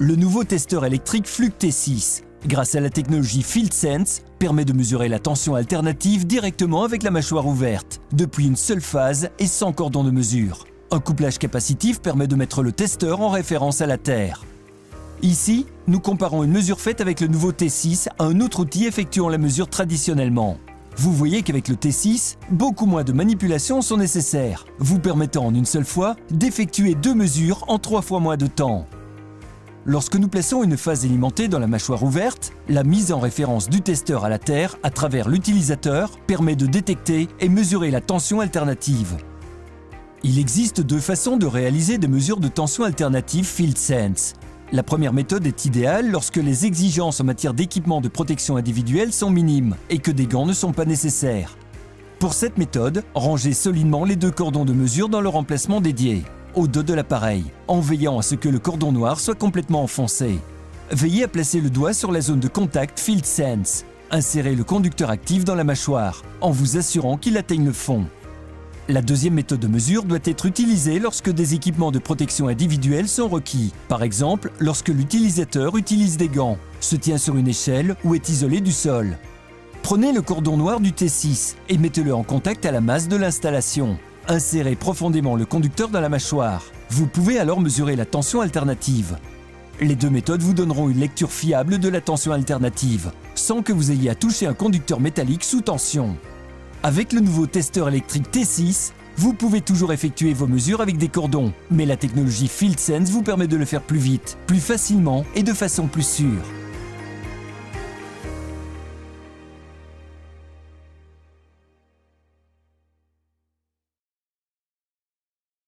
Le nouveau testeur électrique Fluke T6, grâce à la technologie FieldSense, permet de mesurer la tension alternative directement avec la mâchoire ouverte, depuis une seule phase et sans cordon de mesure. Un couplage capacitif permet de mettre le testeur en référence à la terre. Ici, nous comparons une mesure faite avec le nouveau T6 à un autre outil effectuant la mesure traditionnellement. Vous voyez qu'avec le T6, beaucoup moins de manipulations sont nécessaires, vous permettant en une seule fois d'effectuer 2 mesures en 3 fois moins de temps. Lorsque nous plaçons une phase alimentée dans la mâchoire ouverte, la mise en référence du testeur à la terre à travers l'utilisateur permet de détecter et mesurer la tension alternative. Il existe 2 façons de réaliser des mesures de tension alternative FieldSense. La première méthode est idéale lorsque les exigences en matière d'équipement de protection individuelle sont minimes et que des gants ne sont pas nécessaires. Pour cette méthode, rangez solidement les 2 cordons de mesure dans leur emplacement dédié, au dos de l'appareil, en veillant à ce que le cordon noir soit complètement enfoncé. Veillez à placer le doigt sur la zone de contact FieldSense. Insérez le conducteur actif dans la mâchoire, en vous assurant qu'il atteigne le fond. La deuxième méthode de mesure doit être utilisée lorsque des équipements de protection individuelle sont requis. Par exemple, lorsque l'utilisateur utilise des gants, se tient sur une échelle ou est isolé du sol. Prenez le cordon noir du T6 et mettez-le en contact à la masse de l'installation. Insérez profondément le conducteur dans la mâchoire. Vous pouvez alors mesurer la tension alternative. Les 2 méthodes vous donneront une lecture fiable de la tension alternative, sans que vous ayez à toucher un conducteur métallique sous tension. Avec le nouveau testeur électrique T6, vous pouvez toujours effectuer vos mesures avec des cordons, mais la technologie FieldSense vous permet de le faire plus vite, plus facilement et de façon plus sûre.